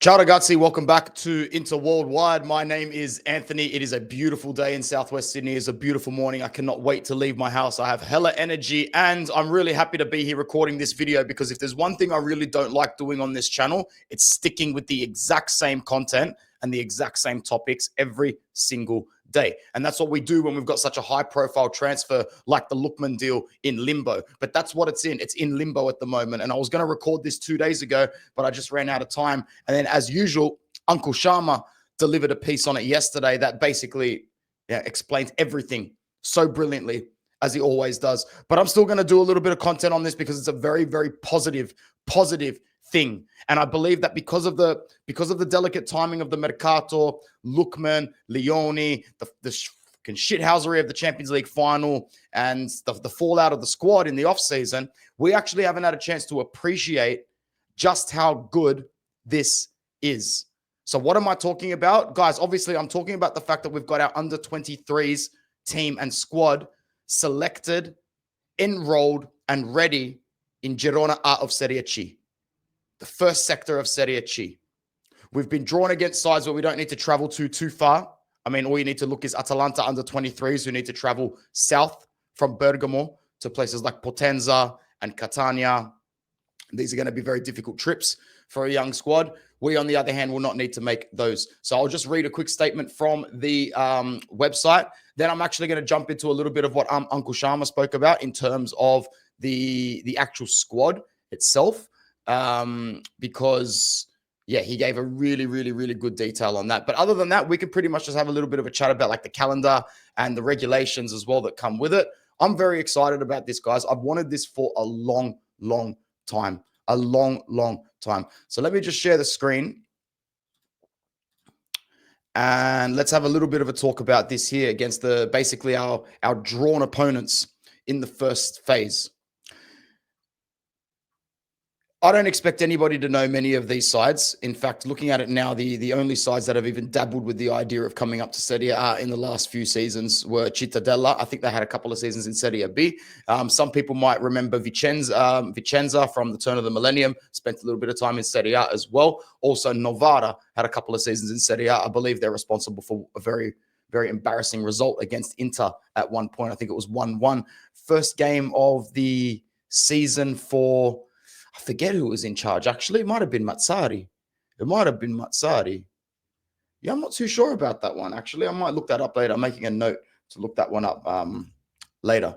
Ciao ragazzi, welcome back to Inter Worldwide. My name is Anthony. It is a beautiful day in Southwest Sydney. It's a beautiful morning. I cannot wait to leave my house. I have hella energy and I'm really happy to be here recording this video because if there's one thing I really don't like doing on this channel, it's sticking with the exact same content and the exact same topics every single day. And that's what we do when we've got such a high profile transfer like the Lookman deal in limbo. But that's what it's in. It's in limbo at the moment. And I was going to record this 2 days ago, but I just ran out of time. And then as usual, Uncle Sharma delivered a piece on it yesterday that basically explains everything so brilliantly as he always does. But I'm still going to do a little bit of content on this because it's a very, very positive thing. And I believe that because of the delicate timing of the Mercato, Lookman, Leone, the shithousery of the Champions League final and the fallout of the squad in the offseason, we actually haven't had a chance to appreciate just how good this is. So what am I talking about? Guys, obviously I'm talking about the fact that we've got our under-23s team and squad selected, enrolled, and ready in Girona A of Serie C, the first sector of Serie C. We've been drawn against sides where we don't need to travel too far. I mean, all you need to look is Atalanta under 23s who need to travel south from Bergamo to places like Potenza and Catania. These are going to be very difficult trips for a young squad. We, on the other hand, will not need to make those. So I'll just read a quick statement from the website. Then I'm actually going to jump into a little bit of what Uncle Sharma spoke about in terms of the actual squad itself. Because he gave a really good detail on that. But other than that, we could pretty much just have a little bit of a chat about like the calendar and the regulations as well that come with it. I'm very excited about this, guys. I've wanted this for a long time, a long time. So let me just share the screen and let's have a little bit of a talk about this here against basically our drawn opponents in the first phase. I don't expect anybody to know many of these sides. In fact, looking at it now, the only sides that have even dabbled with the idea of coming up to Serie A in the last few seasons were Cittadella. I think they had a couple of seasons in Serie B. Some people might remember Vicenza from the turn of the millennium, spent a little bit of time in Serie A as well. Also, Novara had a couple of seasons in Serie A. I believe they're responsible for a very embarrassing result against Inter at one point. I think it was 1-1. First game of the season for... I forget who was in charge, actually. It might have been Mazzari. Yeah, I'm not too sure about that one, actually. I might look that up later. I'm making a note to look that one up later.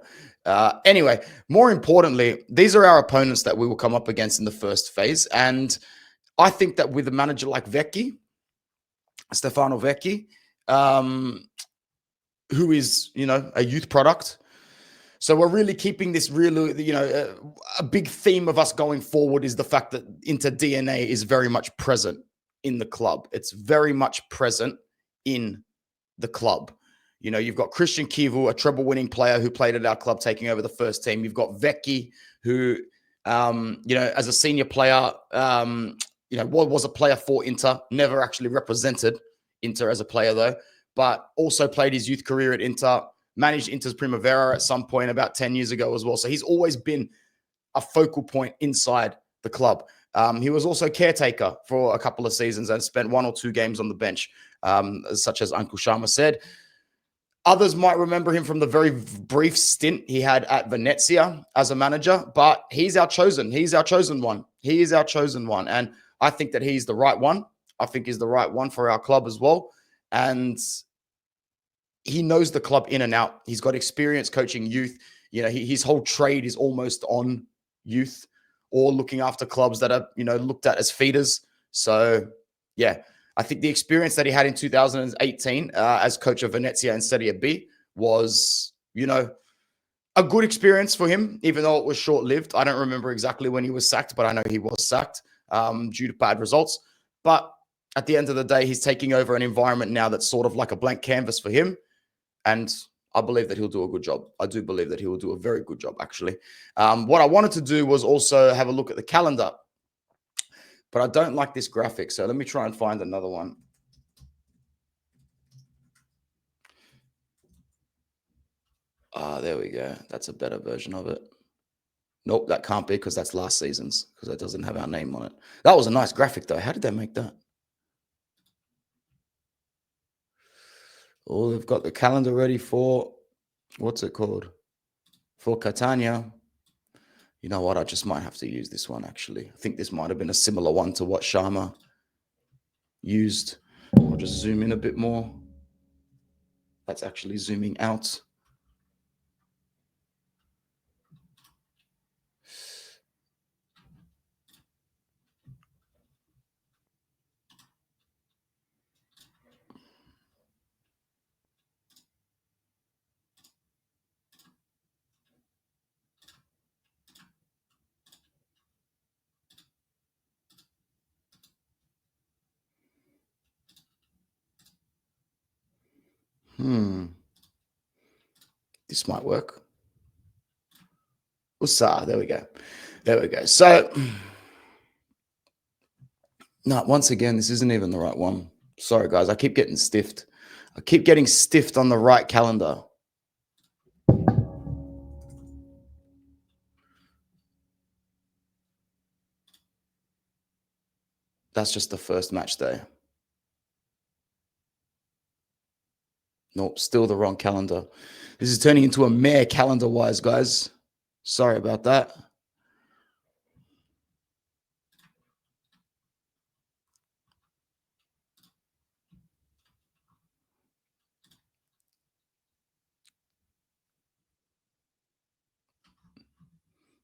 Anyway, more importantly, these are our opponents that we will come up against in the first phase. And I think that with a manager like Vecchi, Stefano Vecchi, who is, a youth product, so we're really keeping this really, a big theme of us going forward is the fact that Inter DNA is very much present in the club. It's very much present in the club. You've got Christian Kivu, a treble-winning player who played at our club, taking over the first team. You've got Vecchi, who, as a senior player, was a player for Inter, never actually represented Inter as a player though, but also played his youth career at Inter. Managed Inter's Primavera at some point about 10 years ago as well. So he's always been a focal point inside the club. He was also caretaker for a couple of seasons and spent 1 or 2 games on the bench, such as Uncle Sharma said. Others might remember him from the very brief stint he had at Venezia as a manager, but he's our chosen one. He is our chosen one. And I think that he's the right one. I think he's the right one for our club as well. And he knows the club in and out. He's got experience coaching youth. His whole trade is almost on youth or looking after clubs that are, looked at as feeders. So, I think the experience that he had in 2018 as coach of Venezia and Serie B was, a good experience for him, even though it was short-lived. I don't remember exactly when he was sacked, but I know he was sacked due to bad results. But at the end of the day, he's taking over an environment now that's sort of like a blank canvas for him. And I believe that he'll do a good job. I do believe that he will do a very good job, actually. What I wanted to do was also have a look at the calendar. But I don't like this graphic, so let me try and find another one. There we go. That's a better version of it. Nope, that can't be because that's last season's, because that doesn't have our name on it. That was a nice graphic, though. How did they make that? Oh, they've got the calendar ready for, what's it called? For Catania. You know what? I just might have to use this one, actually. I think this might have been a similar one to what Sharma used. I'll just zoom in a bit more. That's actually zooming out. This might work. USA, there we go. There we go. So, no, once again, this isn't even the right one. Sorry, guys. I keep getting stiffed. I keep getting stiffed on the right calendar. That's just the first match day. Nope, still the wrong calendar. This is turning into a mare calendar-wise, guys. Sorry about that.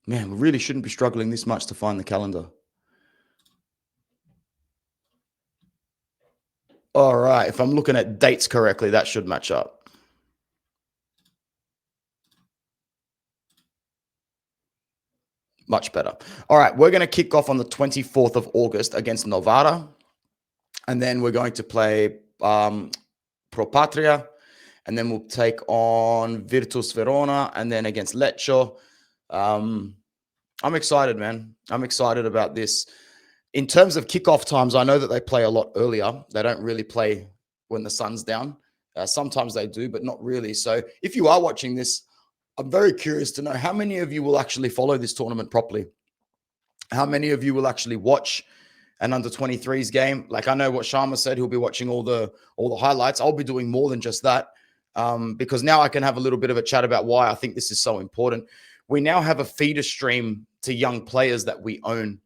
Man, we really shouldn't be struggling this much to find the calendar. All right, if I'm looking at dates correctly, that should match up. Much better. All right, we're going to kick off on the 24th of August against Novara. And then we're going to play Pro Patria. And then we'll take on Virtus Verona and then against Lecce. I'm excited, man. I'm excited about this. In terms of kickoff times, I know that they play a lot earlier. They don't really play when the sun's down. Sometimes they do, but not really. So if you are watching this, I'm very curious to know how many of you will actually follow this tournament properly. How many of you will actually watch an under-23s game? Like, I know what Sharma said, he'll be watching all the highlights. I'll be doing more than just that, because now I can have a little bit of a chat about why I think this is so important. We now have a feeder stream to young players that we own.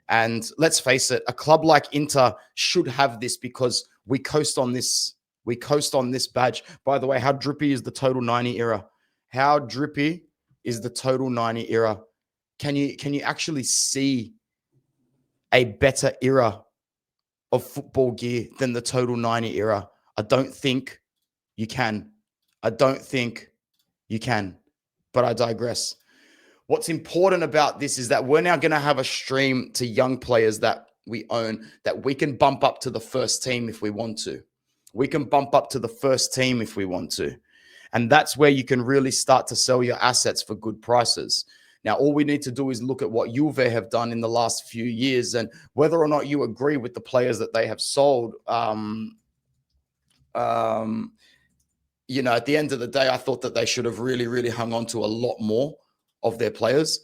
And let's face it, a club like Inter should have this because we coast on this. We coast on this badge. By the way, how drippy is the total 90 era? How drippy is the total 90 era? Can you actually see a better era of football gear than the total 90 era? I don't think you can. I don't think you can, but I digress. What's important about this is that we're now going to have a stream to young players that we own that we can bump up to the first team if we want to. We can bump up to the first team if we want to. And that's where you can really start to sell your assets for good prices. Now, all we need to do is look at what Juve have done in the last few years and whether or not you agree with the players that they have sold. You know, at the end of the day, I thought that they should have really, really hung on to a lot more of their players.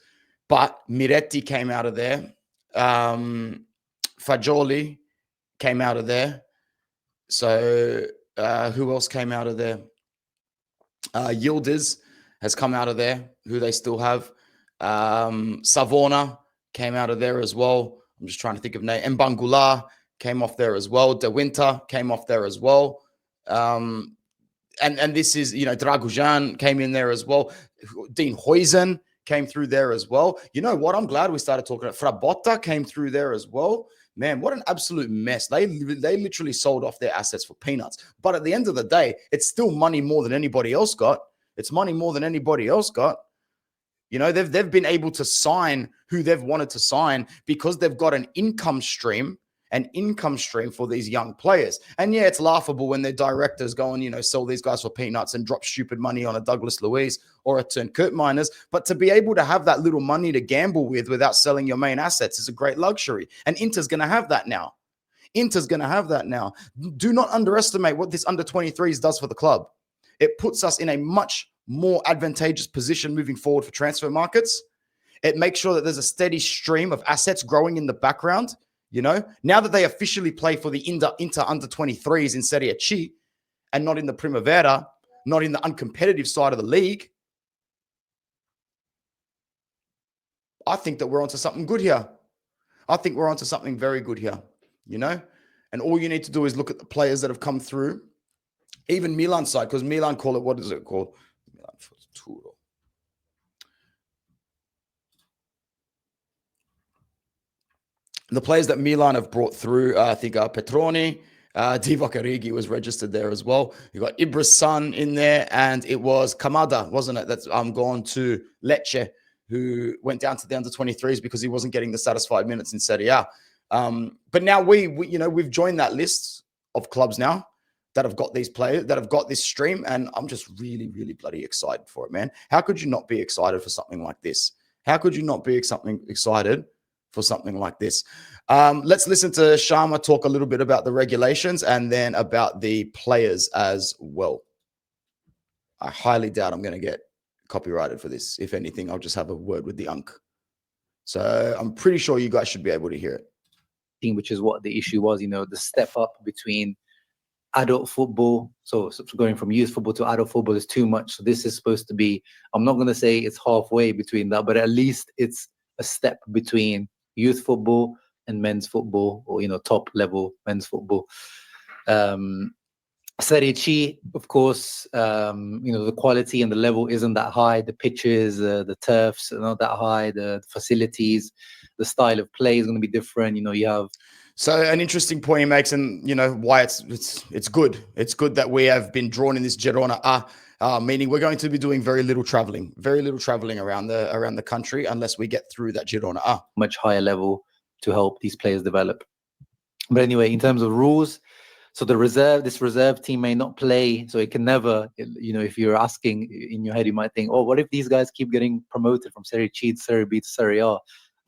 But Miretti came out of there. Fagioli came out of there. So who else came out of there? Yildiz has come out of there, who they still have. Savona came out of there as well. I'm just trying to think of name. Mbangula came off there as well. De Winter came off there as well. And this is, you know, Dragujan came in there as well. Dean Huijsen came through there as well. You know what? I'm glad we started talking about Frabotta came through there as well. Man, what an absolute mess. They literally sold off their assets for peanuts. But at the end of the day, it's still money more than anybody else got. It's money more than anybody else got. You know, they've been able to sign who they've wanted to sign because they've got an income stream for these young players. And yeah, it's laughable when their directors go and, you know, sell these guys for peanuts and drop stupid money on a Douglas Luiz or a Kurt Miners. But to be able to have that little money to gamble with without selling your main assets is a great luxury. And Inter's going to have that now. Inter's going to have that now. Do not underestimate what this under 23s does for the club. It puts us in a much more advantageous position moving forward for transfer markets. It makes sure that there's a steady stream of assets growing in the background. You know, now that they officially play for the Inter under 23s in Serie C, and not in the Primavera, not in the uncompetitive side of the league, I think that we're onto something good here. I think we're onto something very good here, you know? And all you need to do is look at the players that have come through, even Milan's side, because Milan call it, what is it called? Milan Futuro. The players that Milan have brought through, I think, are Petroni, Divock Origi was registered there as well. You got Ibra's son in there, and it was Kamada, wasn't it? That's gone to Lecce, who went down to the under-23s because he wasn't getting the satisfied minutes in Serie A. But now we've joined that list of clubs now that have got these players, that have got this stream, and I'm just really, really bloody excited for it, man. How could you not be excited for something like this? How could you not be excited for something like this? Let's listen to Sharma talk a little bit about the regulations and then about the players as well. I highly doubt I'm going to get copyrighted for this. If anything, I'll just have a word with the Unk. So I'm pretty sure you guys should be able to hear it. Which is what the issue was, the step up between adult football. So going from youth football to adult football is too much. So this is supposed to be, I'm not going to say it's halfway between that, but at least it's a step between youth football and men's football, or top level men's football. Serie C, of course, the quality and the level isn't that high. The pitches, the turfs are not that high. The facilities, the style of play is going to be different. You have. So an interesting point he makes, and why it's good. It's good that we have been drawn in this Girona A, meaning we're going to be doing very little traveling around the country unless we get through that Girona A. Much higher level to help these players develop. But anyway, in terms of rules, so this reserve team may not play, so it can never, if you're asking in your head, you might think, oh, what if these guys keep getting promoted from Serie C to Serie B to Serie A?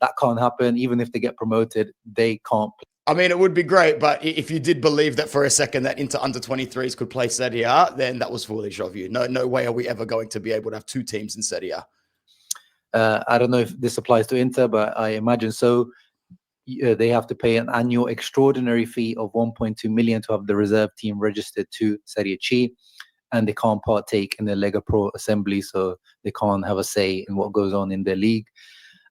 That can't happen. Even if they get promoted, they can't play. I mean, it would be great, but if you did believe that for a second that Inter under-23s could play Serie A, then that was foolish of you. No way are we ever going to be able to have two teams in Serie A. I don't know if this applies to Inter, but I imagine so. They have to pay an annual extraordinary fee of 1.2 million to have the reserve team registered to Serie C, and they can't partake in the Lega Pro assembly, so they can't have a say in what goes on in their league.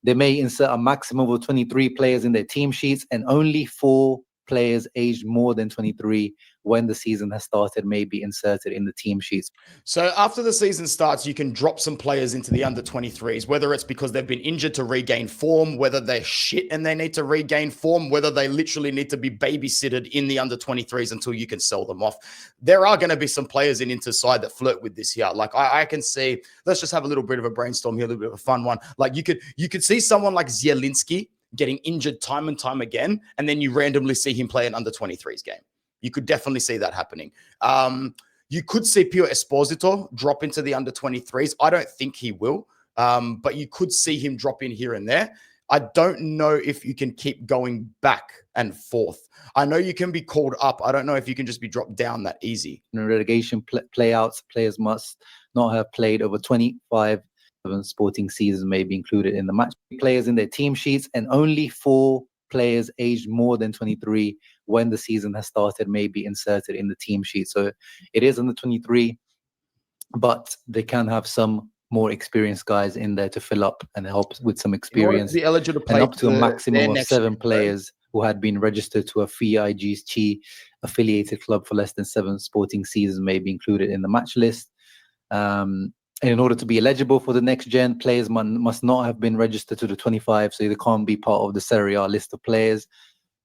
They may insert a maximum of 23 players in their team sheets, and only 4 players aged more than 23 when the season has started may be inserted in the team sheets. So after the season starts, you can drop some players into the under-23s, whether it's because they've been injured to regain form, whether they're shit and they need to regain form, whether they literally need to be babysitted in the under-23s until you can sell them off. There are going to be some players in Inter's side that flirt with this here. Like I can see, let's just have a little bit of a brainstorm here, a little bit of a fun one. Like you could see someone like Zielinski getting injured time and time again, and then you randomly see him play an under-23s game. You could definitely see that happening. You could see Pio Esposito drop into the under-23s. I don't think he will, but you could see him drop in here and there. I don't know if you can keep going back and forth. I know you can be called up. I don't know if you can just be dropped down that easy. In relegation playouts, players must not have played over 25 sporting seasons may be included in the match. Players in their team sheets, and only 4 players aged more than 23 when the season has started may be inserted in the team sheet. So it is under 23, but they can have some more experienced guys in there to fill up and help with some experience. Be eligible to play, and up to a maximum of 7 players who had been registered to a FIGC affiliated club for less than 7 sporting seasons may be included in the match list. And in order to be eligible for the next gen, players must not have been registered to the 25, so they can't be part of the Serie A list of players,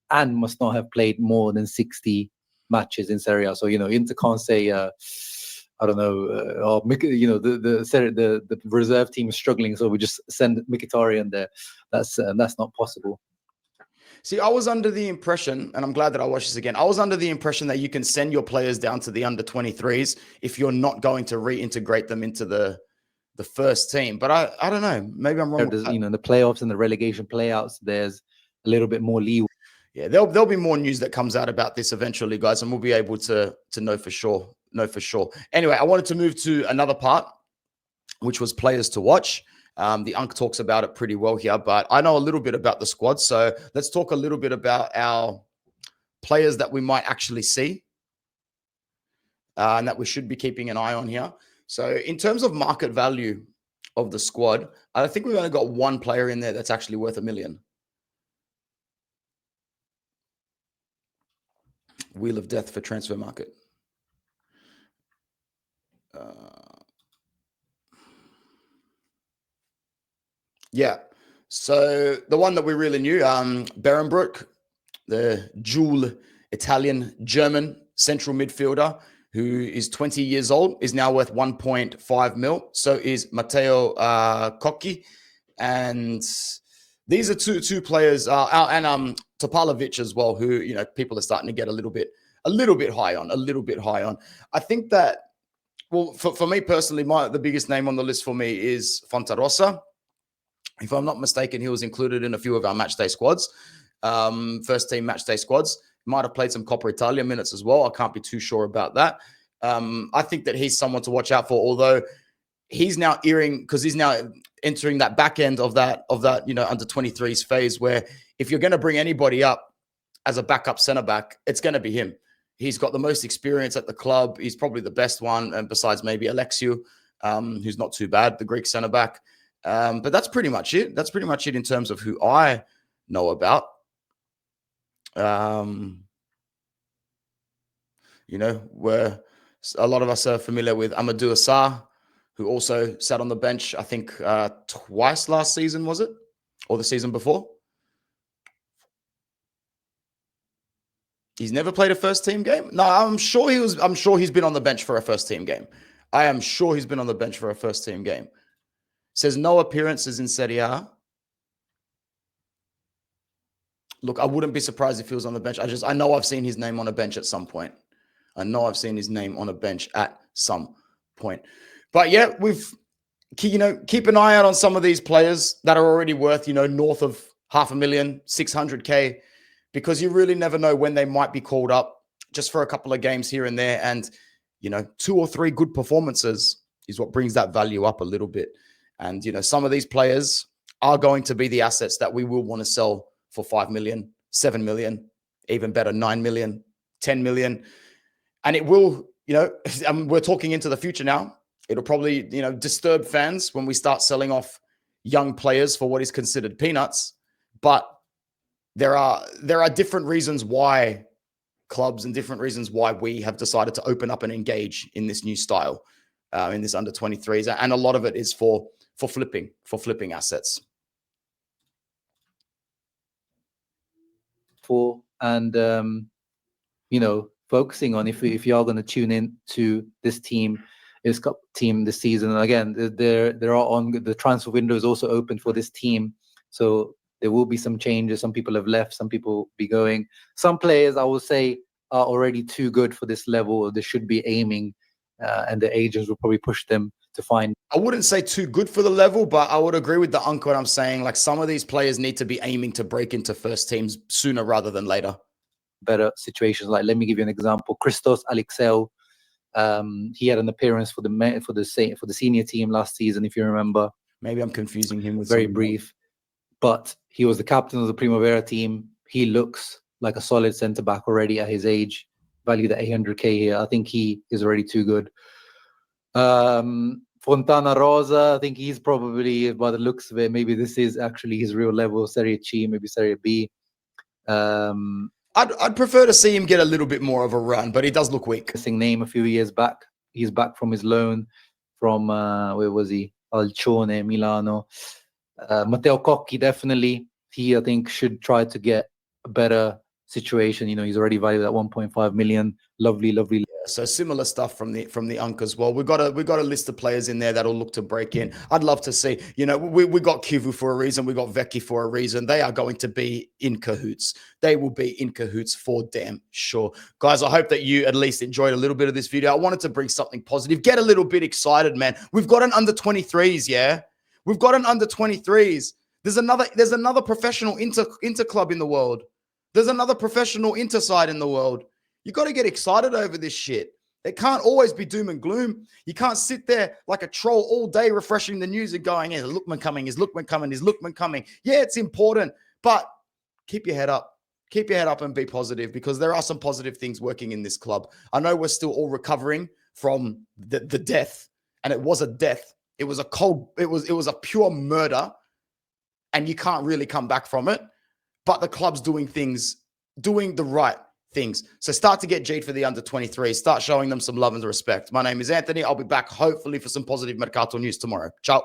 and must not have played more than 60 matches in Serie A. So, Inter can't say, the reserve team is struggling, so we just send Mkhitaryan there. That's not possible. See, I was under the impression, and I'm glad that I watched this again, I was under the impression that you can send your players down to the under-23s if you're not going to reintegrate them into the first team. But I don't know. Maybe I'm wrong. In the playoffs and the relegation playouts, there's a little bit more leeway. Yeah, there'll be more news that comes out about this eventually, guys, and we'll be able to know for sure. Anyway, I wanted to move to another part, which was players to watch. The Unk talks about it pretty well here, but I know a little bit about the squad. So let's talk a little bit about our players that we might actually see. and that we should be keeping an eye on here. So in terms of market value of the squad, I think we've only got one player in there that's actually worth $1 million. Wheel of Death for transfer market. Yeah. So the one that we really knew, Berenbrook, the dual Italian German central midfielder who is 20 years old, is now worth 1.5 mil. So is Matteo Cocchi. And these are two players, and Topalovic as well, who, you know, people are starting to get a little bit high on. I think that, well, for me personally, the biggest name on the list for me is Fontarossa. If I'm not mistaken, he was included in a few of our matchday squads, first team matchday squads. Might have played some Coppa Italia minutes as well. I can't be too sure about that. I think that he's someone to watch out for, although he's now entering that back end of that, you know, under 23s phase, where if you're going to bring anybody up as a backup center back, it's going to be him. He's got the most experience at the club. He's probably the best one, and besides maybe Alexiou, who's not too bad, the Greek center back. But that's pretty much it. That's pretty much it in terms of who I know about. You know, where a lot of us are familiar with Amadou Assar, who also sat on the bench, I think, twice last season, was it? Or the season before? He's never played a first team game? No, I'm sure he's been on the bench for a first team game. I am sure he's been on the bench for a first team game. Says no appearances in Serie A. Look, I wouldn't be surprised if he was on the bench. I know I've seen his name on a bench at some point. But yeah, keep an eye out on some of these players that are already worth, you know, north of $500,000, 600K, because you really never know when they might be called up just for a couple of games here and there. And, you know, 2 or 3 good performances is what brings that value up a little bit. And, you know, some of these players are going to be the assets that we will want to sell for 5 million, 7 million, even better, 9 million, 10 million. And it will, you know, we're talking into the future now. It'll probably, you know, disturb fans when we start selling off young players for what is considered peanuts. But there are different reasons why clubs and different reasons why we have decided to open up and engage in this new style, in this under 23s. And a lot of it is for flipping assets. You know, focusing on if you are going to tune in to this team this season. And again, the transfer window is also open for this team, so there will be some changes. Some people have left, some people will be going. Some players, I will say, are already too good for this level. They should be aiming, and the agents will probably push them to find. I wouldn't say too good for the level, but I would agree with the uncle when I'm saying, like, some of these players need to be aiming to break into first teams sooner rather than later. Better situations. Like, let me give you an example. Christos Alexeu, he had an appearance for the senior team last season, if you remember. Maybe I'm confusing him with very brief, but he was the captain of the Primavera team. He looks like a solid centre back already at his age, valued at 800K here. I think he is already too good. Fontana Rosa, I think he's probably, by the looks of it, maybe this is actually his real level, Serie C, maybe Serie B. I'd prefer to see him get a little bit more of a run, but he does look weak. Name a few years back. He's back from his loan from, where was he? Alcione, Milano. Matteo Cocchi, definitely. He, I think, should try to get a better situation. You know, he's already valued at 1.5 million. Lovely. So similar stuff from the Unk as well. We've got a list of players in there that'll look to break in. I'd love to see, you know, we got Kivu for a reason. We got Vecchi for a reason. They are going to be in cahoots. They will be in cahoots for damn sure. Guys, I hope that you at least enjoyed a little bit of this video. I wanted to bring something positive. Get a little bit excited, man. We've got an under 23s, yeah? We've got an under 23s. There's another professional inter club in the world. There's another professional inter side in the world. You got to get excited over this shit. It can't always be doom and gloom. You can't sit there like a troll all day refreshing the news and going, is Lookman coming? Is Lookman coming? Is Lookman coming? Yeah, it's important, but keep your head up. keep your head up and be positive, because there are some positive things working in this club. I know we're still all recovering from the death, and it was a death. It was a cold, it was a pure murder, and you can't really come back from it. But the club's doing the right things. So start to get G'd for the under 23. Start showing them some love and respect. My name is Anthony. I'll be back hopefully for some positive Mercato news tomorrow. Ciao.